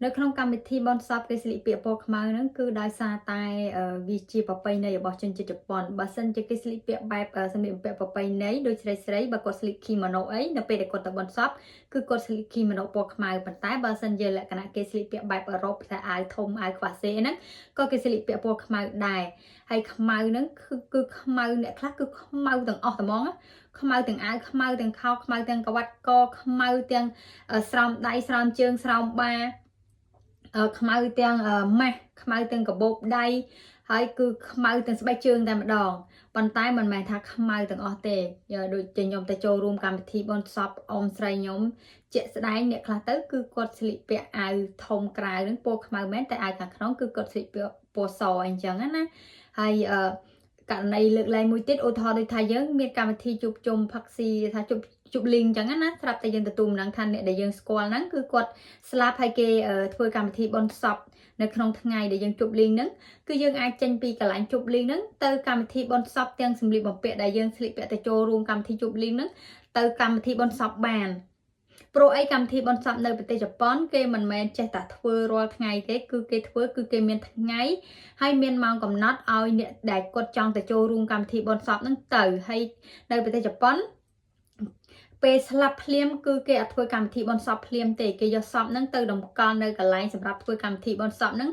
នៅក្នុងកម្មវិធីបុណ្យសពគេស្លៀកពាក់ពណ៌ខ្មៅហ្នឹងគឺដោយសារតែវាជាប្រពៃណីរបស់ជនជាតិជប៉ុនបើសិនជាគេស្លៀកពាក់បែបសម្លៀកបំពាក់ប្រពៃណីដូចស្រីបើគាត់ស្លៀក kimono អីនៅពេលដែលគាត់ទៅបុណ្យសពគឺគាត់ស្លៀក kimono ពណ៌ខ្មៅប៉ុន្តែបើសិនជាលក្ខណៈគេស្លៀកពាក់បែបអឺរ៉ុបតែអាវធំអាវខ្វះសេហ្នឹងក៏គេស្លៀកពាក់ពណ៌ខ្មៅដែរហើយខ្មៅហ្នឹងគឺខ្មៅអ្នកខ្លះគឺខ្មៅទាំងអស់ហ្មងខ្មៅទាំងអាវខ្មៅទាំងខោខ្មៅទាំងក្រវ៉ាត់កខ្មៅទាំងស្រោមដៃស្រោមជើងស្រោមបាខ្មៅទាំងម៉ាស់ខ្មៅទាំងកាបូបដៃហើយគឺខ្មៅទាំងស្បែកជើងតែម្ដងប៉ុន្តែមិនមែនថាខ្មៅទាំងអស់ទេដូចជាខ្ញុំទៅចូលរួមកម្មវិធីបុណ្យសពអ៊ំស្រីខ្ញុំជាក់ស្ដែងអ្នកខ្លះទៅគឺគាត់ស្លៀកពាក់អាវធំក្រៅនឹងពណ៌ខ្មៅមែនតែអាវខាងក្នុងគឺគាត់ស្លៀកពាក់ពណ៌សអញ្ចឹងណាហើយករណីលើកលែងមួយទៀតឧទាហរណ៍ដូចថាយើងមានកម្មវិធីជួបជុំផឹកស៊ីថាជួបលីងអញ្ចឹងណាស្រាប់តែយើងទទួលម្ដងថាអ្នកដែលយើងស្គាល់ហ្នឹងគឺគាត់ស្លាប់ហើយគេធ្វើកម្មវិធីបុណ្យសពនៅក្នុងថ្ងៃដែលយើងជួបលីងហ្នឹងគឺយើងអាចចេញពីកន្លែងជួបលីងហ្នឹងទៅកម្មវិធីបុណ្យសពទាំងសម្លៀកបំពាក់ដែលយើងស្លៀកពាក់ទៅចូលរួមកម្មវិធីជួបលីងហ្នឹងទៅកម្មវិធីបុណ្យសពបានព្រោះអីកម្មវិធីបុណ្យសពនៅប្រទេសជប៉ុនគេមិនមែនចេះតែធ្វើរាល់ថ្ងៃទេគឺគេមានថ្ងៃហើយមានម៉ោងកំណត់ឲ្យអ្នកដែលគាត់ចង់ទៅចូលរួមកម្មវិធីបុណ្យសពហ្នឹងទៅហើយនៅប្រទេសជប៉ុនពេលស្លាប់ភ្លាមគឺគេអត់ធ្វើកម្មវិធីបុណ្យសពភ្លាមទេគេយកសពហ្នឹងទៅតម្កល់នៅកន្លែងសម្រាប់ធ្វើកម្មវិធីបុណ្យសពហ្នឹង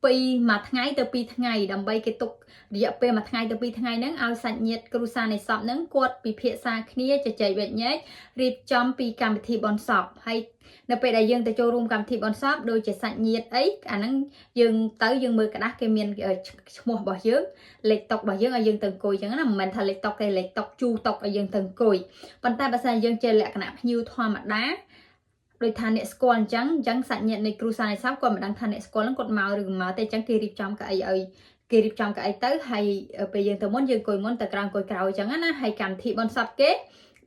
ពីមួយថ្ងៃទៅ2ថ្ងៃដើម្បីគេទុករយៈពេលមួយថ្ងៃទៅ2ថ្ងៃហ្នឹងឲ្យសាច់ញាតិគ្រួសារនៃសពហ្នឹងគាត់ពិភាក្សាគ្នាជជែកវែកញែករៀបចំពីកម្មវិធីបុណ្យសពហើយនៅពេលដែលយើងទៅចូលរួមកម្មវិធីបុណ្យសពដូចជាសាច់ញាតិអីអាហ្នឹងយើងមើលក្តាស់គេមានឈ្មោះរបស់យើងលេខតុរបស់យើងឲ្យយើងទៅអង្គុយអញ្ចឹងណាមិនមែនថាលេខតុគេលេខតុជូតុឲ្យយើងទៅអង្គុយប៉ុន្តែបើសិនយើងជាលក្ខណៈភ្ញៀវធម្មតាដោយថាអ្នកស្គាល់អញ្ចឹងសាច់ញាតិនៃគ្រូសាស្ត្រនៃសពគាត់មិនដឹងថាអ្នកស្គាល់ហ្នឹងគាត់មកឬមិនមកទេអញ្ចឹងគេរៀបចំកៅអីឲ្យគេរៀបចំកៅអីទៅហើយពេលយើងទៅមុនយើងអង្គុយមុនទៅក្រោយអង្គុយក្រោយអញ្ចឹងណាហើយកម្មវិធីបុណ្យសពគេ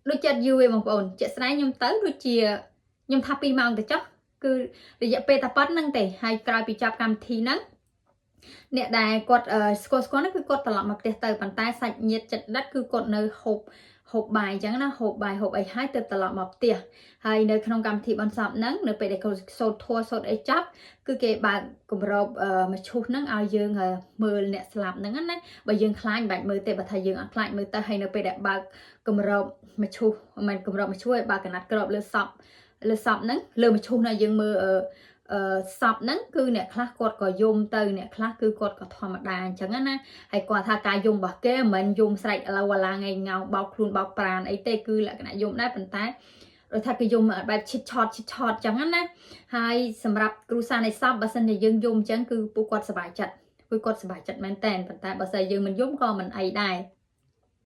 ដូចចិត្តយូរឯងបងប្អូនជាក់ស្ដែងខ្ញុំទៅដូចជាខ្ញុំថា2ម៉ោងទៅចុះគឺរយៈពេលតែប៉ុណ្្នឹងទេហើយក្រោយពីចប់កម្មវិធីហ្នឹងអ្នកដែលគាត់ស្គាល់ហ្នឹងគឺគាត់ត្រឡប់មកផ្ទះទៅប៉ុន្តែសាច់ញាតិចិត្តដិតគឺគាត់នៅហូបបាយអញ្ចឹងណាហូបបាយហូបអីហើយទៅត្រឡប់មកផ្ទះហើយនៅក្នុងកម្មវិធីបុណ្យសពហ្នឹងនៅពេលដែលគាត់សូត្រធម៌សូត្រអីចប់គឺគេបើកគម្របមឈូសហ្នឹងឲ្យយើងមើលអ្នកស្លាប់ហ្នឹងណាបើយើងខ្លាចមិនបាច់មើលទេបើថាយើងអត់ខ្លាចមើលទៅហើយនៅពេលដែលបើកគម្របមឈូសមិនគម្របមឈូសឲ្យបើកកណាត់ក្របលើសពហ្នឹងលើមឈូសណាយើងមើលសពហ្នឹងគឺអ្នកខ្លះគាត់ក៏យំទៅអ្នកខ្លះគឺគាត់ក៏ធម្មតាអញ្ចឹងណាហើយគាត់ថាការយំរបស់គេមិនមែនយំស្រែកឡៅអាឡាងឯងងោបោកខ្លួនបោកប្រាណអីទេគឺលក្ខណៈយំដែរប៉ុន្តែដូចថាគេយំបែបឈិតឆតអញ្ចឹងណាហើយសម្រាប់គ្រូសាស្ត្រនៃសពបើសិនជាយើងយំអញ្ចឹងគឺពួកគាត់សប្បាយចិត្តមែនតើប៉ុន្តែបើសិនយើងមិនយំក៏មិនអីដែរ